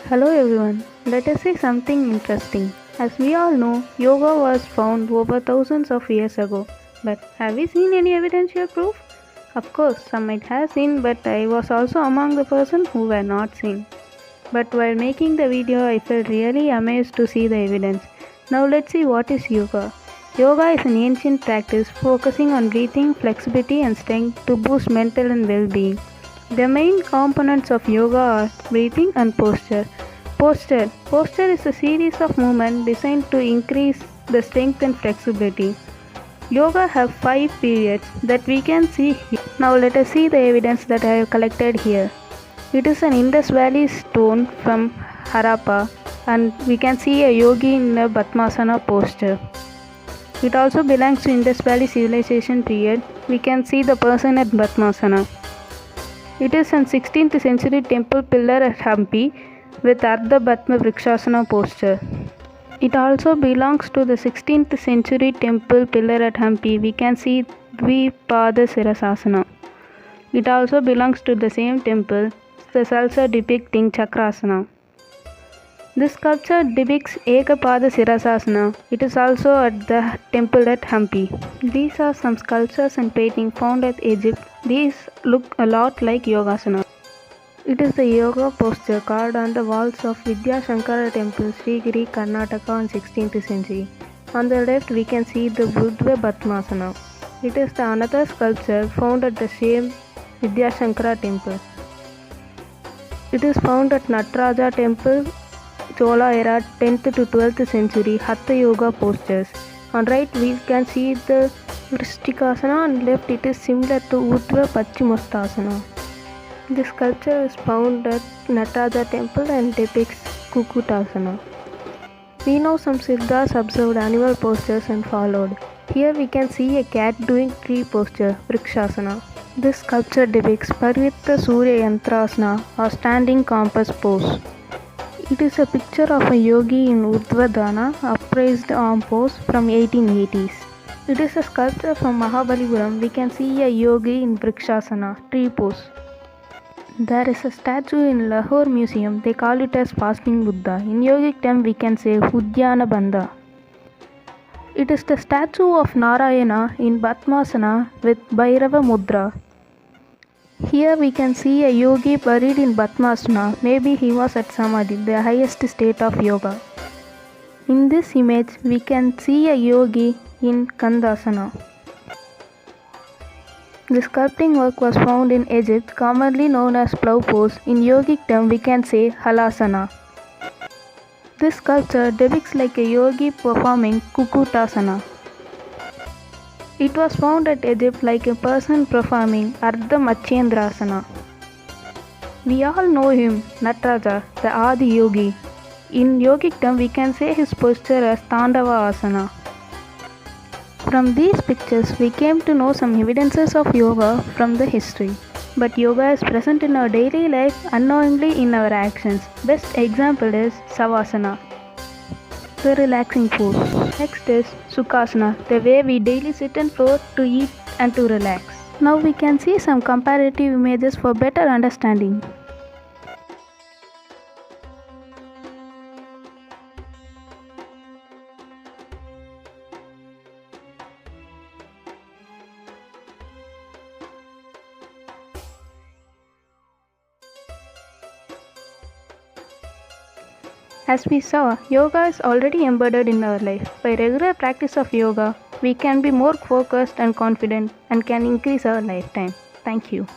Hello everyone, let us see something interesting. As we all know, yoga was found over thousands of years ago. But have we seen any evidential proof? Of course, some might have seen, but I was also among the person who were not seen. But while making the video, I felt really amazed to see the evidence. Now let's see what is yoga. Yoga is an ancient practice focusing on breathing, flexibility and strength to boost mental and well-being. The main components of yoga are breathing and posture. Posture is a series of movements designed to increase the strength and flexibility. Yoga have 5 periods that we can see here. Now let us see the evidence that I have collected here. It is an Indus Valley stone from Harappa and we can see a yogi in a Padmasana posture. It also belongs to Indus Valley civilization period. We can see the person at Padmasana. It is an 16th century temple pillar at Hampi with Ardha Padma Vrikshasana posture. It also belongs to the 16th century temple pillar at Hampi. We can see Dvipada Sirasasana. It also belongs to the same temple, the salsa depicting Chakrasana. This sculpture depicts Ekapada Sirasasana. It is also at the temple at Hampi. These are some sculptures and paintings found at Egypt. These look a lot like Yogasana. It is the yoga posture carved on the walls of Vidya Shankara temple, Srigiri, Karnataka in 16th century. On the left we can see the Buddha Padmasana. It is the another sculpture found at the same Vidya Shankara temple. It is found at Nataraja temple, Chola era 10th to 12th century Hatha Yoga postures. On right we can see the Vrishtikasana, on left it is similar to Urdhva Paschimottanasana. This sculpture is found at Nataraja temple and depicts Kukutasana. We know some Siddhas observed animal postures and followed. Here we can see a cat doing tree posture, Vrikshasana. This sculpture depicts Parvita Surya Yantrasana or standing compass pose. It is a picture of a yogi in Urdhva Dana, upraised arm pose from 1880s. It is a sculpture from Mahabalipuram. We can see a yogi in Vrikshasana, tree pose. There is a statue in Lahore Museum. They call it as Fasting Buddha. In yogic term we can say Udyana Bandha. It is the statue of Narayana in Padmasana with Bhairava Mudra. Here we can see a yogi buried in Padmasana. Maybe he was at Samadhi, the highest state of yoga. In this image we can see a yogi in Kandasana. The sculpting work was found in Egypt, commonly known as plow pose. In yogic term we can say Halasana. This sculpture depicts like a yogi performing Kukutasana. It was found at Egypt like a person performing Ardha Machendrasana. We all know him, Nataraja, the Adi Yogi. In yogic term we can say his posture as Tandava Asana. From these pictures we came to know some evidences of yoga from the history. But yoga is present in our daily life unknowingly in our actions. Best example is Savasana, the relaxing pose. Next is Sukhasana, the way we daily sit and float to eat and to relax. Now we can see some comparative images for better understanding. As we saw, yoga is already embedded in our life. By regular practice of yoga, we can be more focused and confident and can increase our lifetime. Thank you.